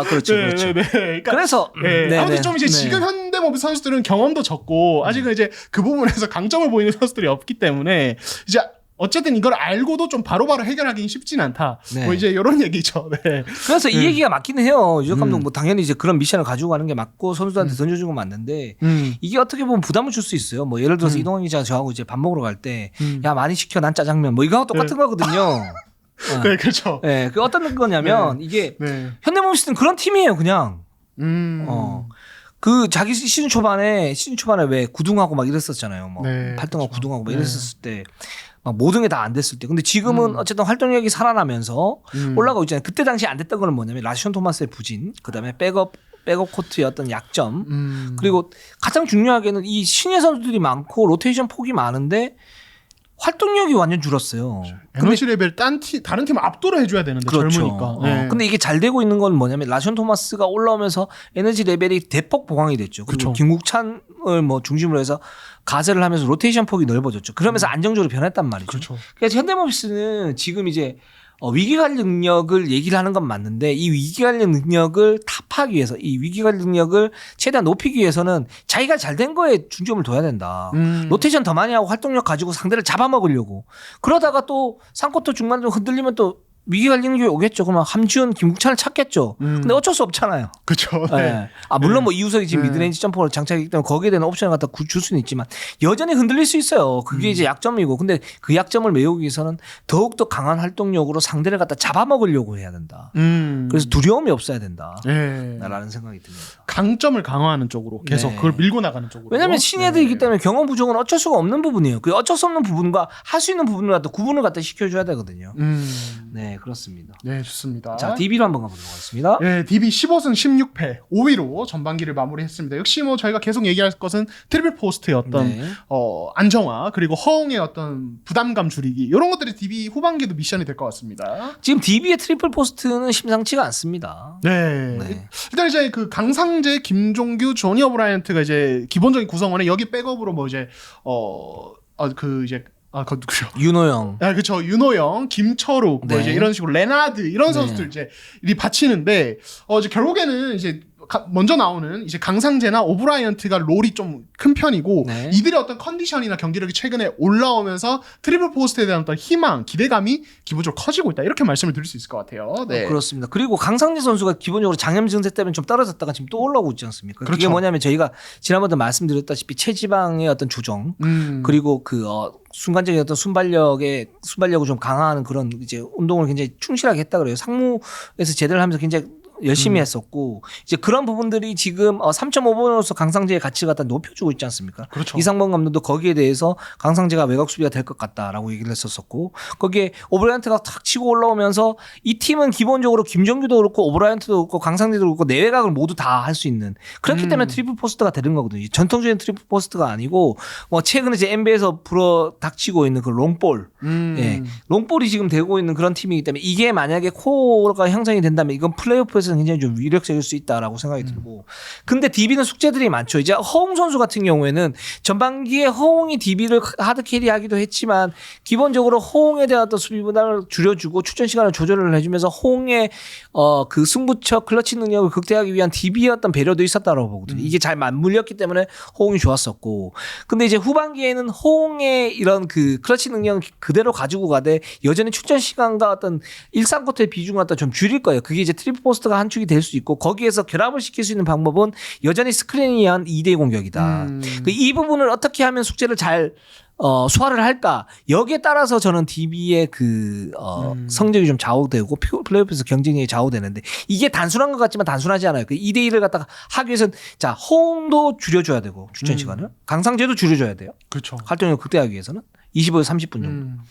그렇죠, 그렇죠. 네. 그러니까 그래서 아무튼 좀 이제 지금 현대모비스 선수들은 경험도 적고 아직은 이제 그 부분에서 강점을 보이는 선수들이 없기 때문에 이제 어쨌든 이걸 알고도 좀 바로바로 해결하기는 쉽진 않다. 네. 뭐 이제 이런 얘기죠. 네. 그래서 이 얘기가 맞기는 해요. 유적 감독 뭐 당연히 이제 그런 미션을 가지고 가는 게 맞고 선수들한테 던져주는 건 맞는데 이게 어떻게 보면 부담을 줄 수 있어요. 뭐 예를 들어서 이동환 기자가 저하고 이제 밥 먹으러 갈 때 야 많이 시켜 난 짜장면 뭐 이거하고 똑같은 거거든요. 네, 그렇죠. 네, 그 어떤 거냐면 이게 현대모비스는 그런 팀이에요, 그냥. 그 자기 시즌 초반에 왜 구둥하고 막 이랬었잖아요. 뭐 네, 8등하고 그렇죠. 구둥하고 막 이랬었을 때. 막 모든 게 다 안 됐을 때. 근데 지금은 어쨌든 활동력이 살아나면서 올라가고 있잖아요. 그때 당시 안 됐던 거는 뭐냐면 라시온 토마스의 부진, 그다음에 백업 코트의 어떤 약점, 그리고 가장 중요하게는 이 신예 선수들이 많고 로테이션 폭이 많은데 활동력이 완전 줄었어요. 에너지 레벨 다른 팀 압도를 해줘야 되는데 그렇죠. 젊으니까. 네. 근데 이게 잘 되고 있는 건 뭐냐면 라시온 토마스가 올라오면서 에너지 레벨이 대폭 보강이 됐죠. 그리고 그렇죠. 김국찬을 뭐 중심으로 해서 가세를 하면서 로테이션 폭이 넓어졌죠. 그러면서 안정적으로 변했단 말이죠. 그렇죠. 그래서 현대모비스는 지금 이제 위기관리 능력을 얘기를 하는 건 맞는데 이 위기관리 능력을 탑하기 위해서 이 위기관리 능력을 최대한 높이기 위해서는 자기가 잘 된 거에 중점을 둬야 된다. 로테이션 더 많이 하고 활동력 가지고 상대를 잡아먹으려고. 그러다가 또 3쿼터 중반 좀 흔들리면 또 위기관리 능력이 오겠죠. 그러면 함지훈, 김국찬을 찾겠죠. 근데 어쩔 수 없잖아요. 그렇죠. 네. 네. 물론 뭐 이우석이 지금 미드레인지 점퍼를 장착했기 때문에 거기에 대한 옵션을 갖다 줄 수는 있지만 여전히 흔들릴 수 있어요. 그게 이제 약점이고. 근데 그 약점을 메우기 위해서는 더욱더 강한 활동력으로 상대를 갖다 잡아먹으려고 해야 된다. 그래서 두려움이 없어야 된다. 네. 라는 생각이 듭니다. 강점을 강화하는 쪽으로 계속 네. 그걸 밀고 나가는 쪽으로. 왜냐하면 신예들이기 때문에 경험 부족은 어쩔 수가 없는 부분이에요. 그 어쩔 수 없는 부분과 할 수 있는 부분을 갖다 구분을 갖다 시켜줘야 되거든요. 네, 그렇습니다. 네, 좋습니다. 자, DB로 한번 가보도록 하겠습니다. 네, DB 15승 16패 5위로 전반기를 마무리했습니다. 역시 뭐 저희가 계속 얘기할 것은 트리플 포스트의 어떤 네. 안정화 그리고 허웅의 어떤 부담감 줄이기 이런 것들이 DB 후반기도 미션이 될 것 같습니다. 지금 DB의 트리플 포스트는 심상치가 않습니다. 네. 네. 일단 이제 그 강상재, 김종규, 조니 오브라이언트가 이제 기본적인 구성원에 여기 백업으로 뭐 이제 그 누구죠? 윤호영. 그쵸. 윤호영, 김철욱, 뭐 네. 이제 이런 식으로 레나드 이런 네. 선수들 이제 이 받치는데 이제 결국에는 이제 먼저 나오는 이제 강상재나 오브라이언트가 롤이 좀 큰 편이고 네. 이들의 어떤 컨디션이나 경기력이 최근에 올라오면서 트리플 포스트에 대한 어떤 희망, 기대감이 기본적으로 커지고 있다 이렇게 말씀을 드릴 수 있을 것 같아요. 네. 그렇습니다. 그리고 강상재 선수가 기본적으로 장염 증세 때문에 좀 떨어졌다가 지금 또 올라오고 있지 않습니까? 그게 그렇죠. 뭐냐면 저희가 지난번에 말씀드렸다시피 체지방의 어떤 조정 그리고 그 순간적인 어떤 순발력을 좀 강화하는 그런 이제 운동을 굉장히 충실하게 했다 그래요. 상무에서 제대로 하면서 굉장히 열심히 했었고 이제 그런 부분들이 지금 3.5번으로서 강상재의 가치를 갖다 높여주고 있지 않습니까? 그렇죠. 이상범 감독도 거기에 대해서 강상재가 외곽 수비가 될 것 같다라고 얘기를 했었었고 거기에 오브라이언트가 탁 치고 올라오면서 이 팀은 기본적으로 김정규도 그렇고 오브라이언트도 그렇고 강상재도 그렇고 내외곽을 모두 다 할 수 있는 그렇기 때문에 트리플 포스트가 되는 거거든요. 전통적인 트리플 포스트가 아니고 뭐 최근에 이제 NBA에서 불어 닥치고 있는 그 롱볼, 예, 롱볼이 지금 되고 있는 그런 팀이기 때문에 이게 만약에 코어가 형성이 된다면 이건 플레이오프에서는 굉장히 좀 위력적일 수 있다라고 생각이 들고 근데 DB는 숙제들이 많죠. 이제 허웅 선수 같은 경우에는 전반기에 허웅이 DB를 하드 캐리하기도 했지만 기본적으로 허웅에 대한 어떤 수비 부담을 줄여주고 출전 시간을 조절을 해주면서 허웅의 그 승부처 클러치 능력을 극대화하기 위한 DB의 어떤 배려도 있었다고 보거든요. 이게 잘 맞물렸기 때문에 허웅이 좋았었고 근데 이제 후반기에는 허웅의 이런 그 클러치 능력을 그대로 가지고 가되 여전히 출전 시간과 어떤 일상코트의 비중을 갖다 좀 줄일 거예요. 그게 이제 트리플 포스트가 한 축이 될 수 있고 거기에서 결합을 시킬 수 있는 방법은 여전히 스크린에 의한 2대2 공격이다. 이 부분을 어떻게 하면 숙제를 잘 소화를 할까 여기에 따라서 저는 DB의 그 성적이 좀 좌우되고 플레이오프에서 경쟁력이 좌우되는데 이게 단순한 것 같지만 단순하지 않아요. 그 2대1을 갖다가 하기 위해서는 자 허웅도 줄여줘야 되고 출전 시간을 강상재도 줄여줘야 돼요. 그렇죠. 활동력을 극대화하기 위해서는 25에서 30분 정도.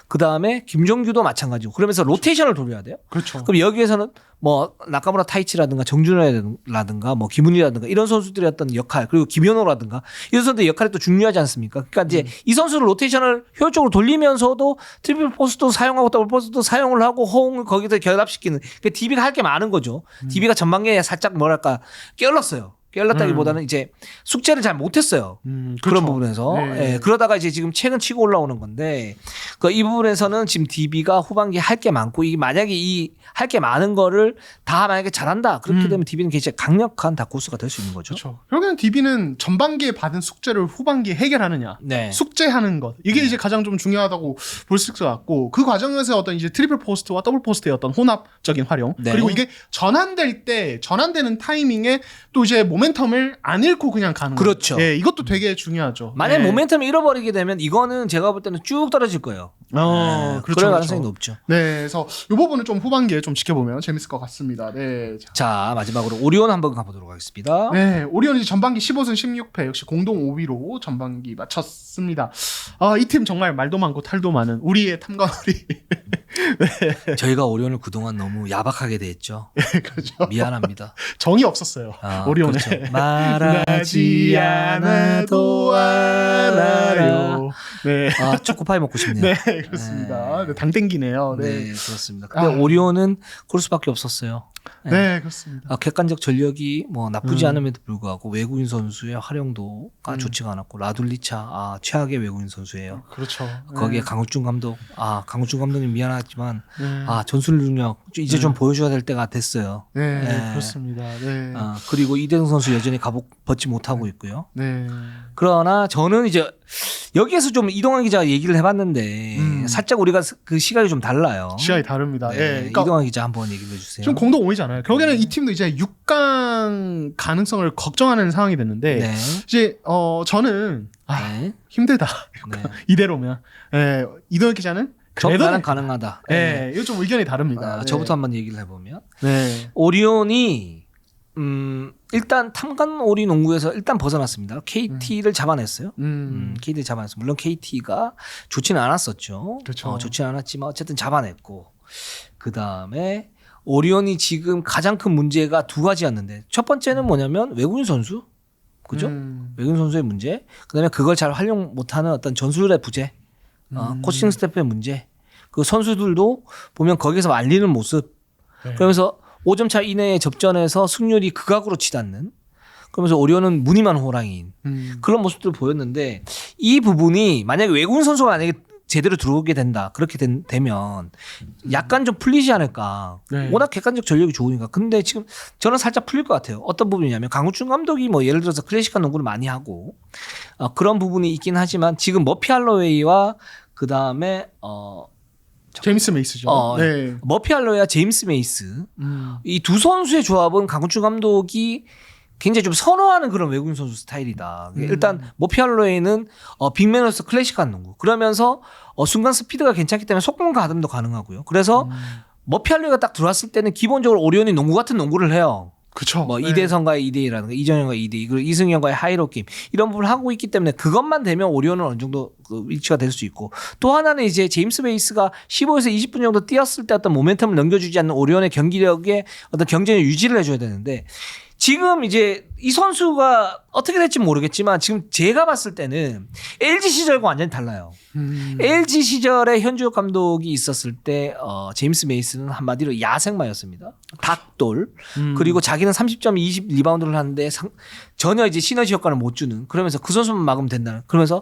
그 다음에 김종규도 마찬가지고 그러면서 로테이션을 돌려야 돼요. 그렇죠. 그럼 여기에서는 뭐 나카무라 타이치라든가 정준하라든가 뭐 김은희라든가 이런 선수들의 어떤 역할 그리고 김현호라든가 이런 선수들의 역할이 또 중요하지 않습니까? 그러니까 이제 이 선수를 로테이션을 효율적으로 돌리면서도 트리플 포스트도 사용하고 더블 포스트도 사용을 하고 호응을 거기다 결합시키는 그러니까 DB가 할 게 많은 거죠. DB가 전반기에 살짝 뭐랄까 깨어났어요. 깨어났다기보다는 이제 숙제를 잘 못했어요. 그런 그렇죠. 부분에서 네. 예, 그러다가 이제 지금 최근 치고 올라오는 건데 이 부분에서는 지금 DB가 후반기에 할 게 많고 이 만약에 이 할 게 많은 거를 다 만약에 잘한다 그렇게 되면 DB는 굉장히 강력한 다크호스가 될 수 있는 거죠. 그렇죠. 결국에는 DB는 전반기에 받은 숙제를 후반기에 해결하느냐, 네. 숙제하는 것 이게 이제 가장 좀 중요하다고 볼 수 있을 것 같고 그 과정에서 어떤 이제 트리플 포스트와 더블 포스트의 어떤 혼합적인 활용 네. 그리고 이게 전환되는 타이밍에 또 이제 모멘텀을 안 잃고 그냥 가는 그렇죠. 거죠. 예, 이것도 되게 중요하죠. 만약 예. 모멘텀을 잃어버리게 되면 이거는 제가 볼 때는 쭉 떨어질 거예요. 그렇죠, 그럴 가능성이 그렇죠. 높죠. 네, 그래서 이 부분은 좀 후반기에 좀 지켜보면 재밌을 것 같습니다. 네. 자 마지막으로 오리온 한번 가보도록 하겠습니다. 네, 오리온이 전반기 15승 16패 역시 공동 5위로 전반기 마쳤습니다. 이 팀 정말 말도 많고 탈도 많은 우리의 탐관오리. 저희가 오리온을 그동안 너무 야박하게 대했죠. 그렇죠. 미안합니다. 정이 없었어요. 오리온에. 그렇죠. 말하지 않아도 알아요. 네. 초코파이 먹고 싶네요. 네, 그렇습니다. 네, 당 땡기네요. 네, 네. 그렇습니다. 근데 오리온은 그럴 수밖에 없었어요. 네, 그렇습니다. 객관적 전력이 뭐 나쁘지 않음에도 불구하고 외국인 선수의 활용도가 좋지가 않았고 라둘리차 최악의 외국인 선수예요. 그렇죠. 거기에 강우준 감독 강우준 감독님 미안하지만 네. 전술 능력 이제 좀 보여줘야 될 때가 됐어요. 네, 네. 그렇습니다. 네. 그리고 이대성 선수 여전히 갑옷 벗지 못하고 있고요. 네. 그러나 저는 이제 여기에서 좀 이동환 기자가 얘기를 해봤는데 살짝 우리가 그 시각이 좀 달라요. 시야이 다릅니다. 네, 예. 그러니까 이동환 기자 한번 얘기를 해주세요. 지금 공동 5위잖아요. 결국에는 이 팀도 이제 6강 가능성을 걱정하는 상황이 됐는데 네. 이제 저는 네. 힘들다. 네. 이대로면 이동현 기자는 나는 가능하다. 네, 이거 좀 의견이 다릅니다. 네. 저부터 한번 얘기를 해보면 네. 오리온이 일단 탐관오리 농구에서 일단 벗어났습니다. KT를 잡아냈어요. KT를 잡아냈어요. 물론 KT가 좋지는 않았었죠. 그렇죠. 좋지는 않았지만 어쨌든 잡아냈고 그 다음에 오리온이 지금 가장 큰 문제가 두 가지였는데 첫 번째는 뭐냐면 외국인 선수, 그죠? 외국인 선수의 문제. 그다음에 그걸 잘 활용 못하는 어떤 전술의 부재, 코칭 스태프의 문제. 그 선수들도 보면 거기서 말리는 모습. 네. 그러면서 5점 차 이내의 접전에서 승률이 극악으로 치닫는. 그러면서 오리온은 무늬만 호랑이인 그런 모습들을 보였는데 이 부분이 만약에 외국인 선수가 만약에 제대로 들어오게 된다. 그렇게 되면 약간 좀 풀리지 않을까. 네. 워낙 객관적 전력이 좋으니까. 근데 지금 저는 살짝 풀릴 것 같아요. 어떤 부분이냐면 강우준 감독이 뭐 예를 들어서 클래식한 농구를 많이 하고 그런 부분이 있긴 하지만 지금 머피 할로웨이와 그 다음에 제임스 메이스죠. 네. 머피 할로웨이와 제임스 메이스 이 두 선수의 조합은 강우준 감독이 굉장히 좀 선호하는 그런 외국인 선수 스타일이다. 일단 머피 할로웨이는 빅맨으로서 클래식한 농구. 그러면서 순간 스피드가 괜찮기 때문에 속공 가담도 가능하고요. 그래서 머피알리가 딱 들어왔을 때는 기본적으로 오리온이 농구 같은 농구를 해요. 그쵸. 뭐 네. 이대성과의 2대2라든가 이정현과의 2대2 그리고 이승현과의 하이로 게임 이런 부분을 하고 있기 때문에 그것만 되면 오리온은 어느 정도 그 위치가 될 수 있고 또 하나는 이제 제임스 베이스가 15에서 20분 정도 뛰었을 때 어떤 모멘텀을 넘겨주지 않는 오리온의 경기력에 어떤 경쟁을 유지를 해줘야 되는데 지금 이제 이 선수가 어떻게 될지 모르겠지만 지금 제가 봤을 때는 LG 시절과 완전히 달라요. LG 시절에 현주혁 감독이 있었을 때 제임스 메이슨은 한마디로 야생마였습니다. 닭돌. 그리고 자기는 30점 20 리바운드를 하는데 전혀 이제 시너지 효과를 못 주는 그러면서 그 선수만 막으면 된다는 그러면서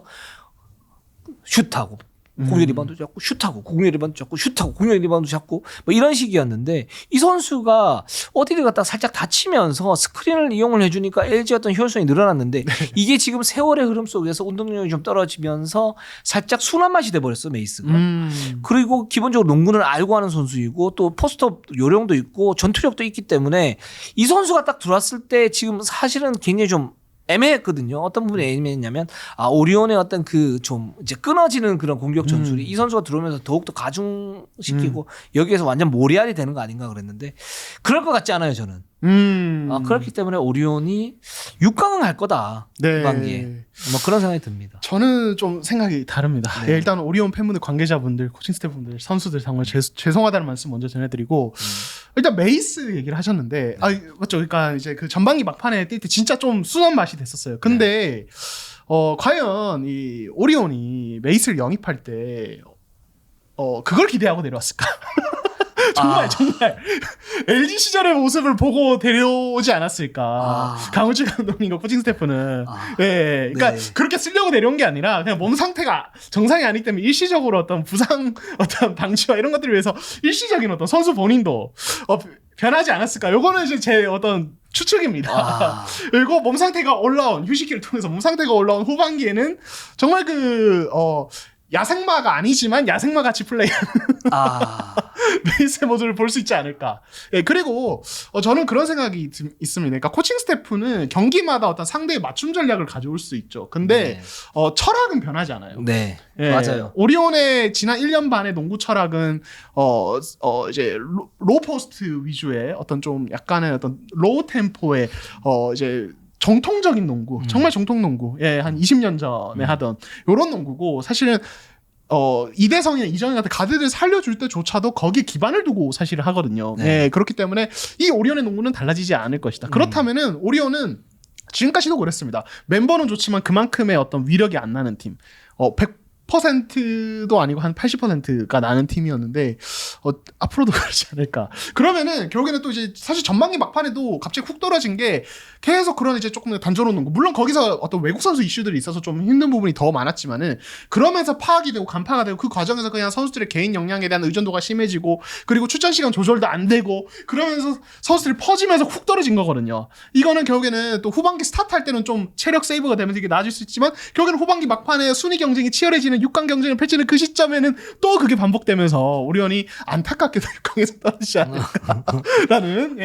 슛하고 공격 리바운드 잡고 슛하고 공격 리바운드 잡고 슛하고 공격 리바운드 잡고 뭐 이런 식이었는데 이 선수가 어디를 갖다 살짝 다치면서 스크린을 이용을 해주니까 LG 어떤 효율성이 늘어났는데 이게 지금 세월의 흐름 속에서 운동량이 좀 떨어지면서 살짝 순한 맛이 돼버렸어 메이스가. 그리고 기본적으로 농구는 알고 하는 선수이고 또 포스트업 요령도 있고 전투력도 있기 때문에 이 선수가 딱 들어왔을 때 지금 사실은 굉장히 좀 애매했거든요. 어떤 부분이 애매했냐면 오리온의 어떤 그 좀 이제 끊어지는 그런 공격 전술이 이 선수가 들어오면서 더욱더 가중시키고 여기에서 완전 모리알이 되는 거 아닌가 그랬는데 그럴 것 같지 않아요 저는. 그렇기 때문에 오리온이 6강은 갈 거다. 네. 후반기에. 뭐 그런 생각이 듭니다. 저는 좀 생각이 다릅니다. 네. 예, 일단 오리온 팬분들, 관계자분들, 코칭 스태프분들, 선수들 정말 죄송하다는 말씀 먼저 전해드리고 일단 메이스 얘기를 하셨는데 맞죠? 그러니까 이제 그 전반기 막판에 뛸 때 진짜 좀 순한 맛이 됐었어요. 근데 과연 이 오리온이 메이스를 영입할 때 그걸 기대하고 내려왔을까? 정말 LG 시절의 모습을 보고 데려오지 않았을까. 강우주 감독님과 코칭 스태프는 네, 그러니까 네. 그렇게 쓰려고 내려온 게 아니라 그냥 몸 상태가 정상이 아니기 때문에 일시적으로 어떤 부상 어떤 방치와 이런 것들을 위해서 일시적인 어떤 선수 본인도 변하지 않았을까. 요거는 이제 제 어떤 추측입니다. 그리고 몸 상태가 올라온 휴식기를 통해서 몸 상태가 올라온 후반기에는 정말 야생마가 아니지만 야생마 같이 플레이하는 메이스의 모습을 볼 수 있지 않을까. 예, 그리고 저는 그런 생각이 있습니다. 그러니까 코칭 스태프는 경기마다 어떤 상대의 맞춤 전략을 가져올 수 있죠. 근데 철학은 변하지 않아요. 네, 예, 맞아요. 오리온의 지난 1년 반의 농구 철학은 이제 로우 포스트 위주의 어떤 좀 약간의 어떤 로우 템포의 이제 정통적인 농구, 정말 정통 농구, 예, 한 20년 전에 하던 요런 농구고 사실은 이대성이나 이정현 같은 가드를 살려줄 때조차도 거기에 기반을 두고 사실을 하거든요. 네. 예, 그렇기 때문에 이 오리온의 농구는 달라지지 않을 것이다. 그렇다면은 오리온은 지금까지도 그랬습니다. 멤버는 좋지만 그만큼의 어떤 위력이 안 나는 팀. 100%도 아니고 한 80%가 나는 팀이었는데 앞으로도 그러지 않을까. 그러면은 결국에는 또 이제 사실 전반기 막판에도 갑자기 훅 떨어진 게 계속 그런 이제 조금 단조로운 농구. 물론 거기서 어떤 외국 선수 이슈들이 있어서 좀 힘든 부분이 더 많았지만은 그러면서 파악이 되고 간파가 되고 그 과정에서 그냥 선수들의 개인 역량에 대한 의존도가 심해지고 그리고 출전 시간 조절도 안 되고 그러면서 선수들이 퍼지면서 훅 떨어진 거거든요. 이거는 결국에는 또 후반기 스타트할 때는 좀 체력 세이브가 되면서 이게 나아질 수 있지만 결국에는 후반기 막판에 순위 경쟁이 치열해지는 6강 경쟁을 펼치는 그 시점에는 또 그게 반복되면서 오리온이 안타깝게도 6강에서 떨어지지 않을까라는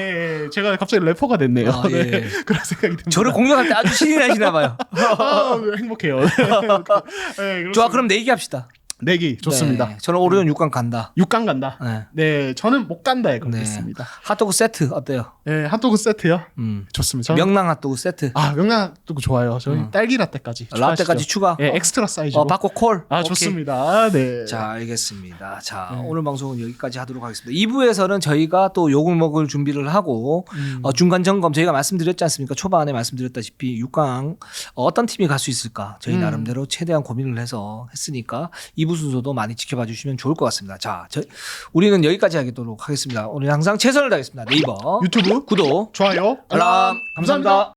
제가 갑자기 래퍼가 됐네요. 예. 네, 그런 생각이 듭니다. 저를 공격할 때 아주 신이 나시나 봐요. 행복해요. 네, 좋아, 그럼 내기 합시다. 내기 좋습니다. 네, 저는 오리온 6강 간다. 6강 간다. 네. 네, 저는 못 간다에 걸겠습니다. 핫도그 세트 어때요? 네, 핫도그 세트요. 좋습니다. 명랑 핫도그 세트. 명랑 핫도그 좋아요. 저희 딸기 라떼까지. 라떼까지 추가. 네, 엑스트라 사이즈로. 받고 콜. 오케이. 좋습니다. 네. 자, 알겠습니다. 자, 오늘 방송은 여기까지 하도록 하겠습니다. 2부에서는 저희가 또 욕을 먹을 준비를 하고 중간 점검 저희가 말씀드렸지 않습니까? 초반에 말씀드렸다시피 6강 어떤 팀이 갈 수 있을까? 저희 나름대로 최대한 고민을 해서 했으니까 2부 순서도 많이 지켜봐 주시면 좋을 것 같습니다. 자, 우리는 여기까지 하도록 하겠습니다. 오늘 항상 최선을 다하겠습니다. 네이버, 유튜브, 구독, 좋아요, 알람 감사합니다.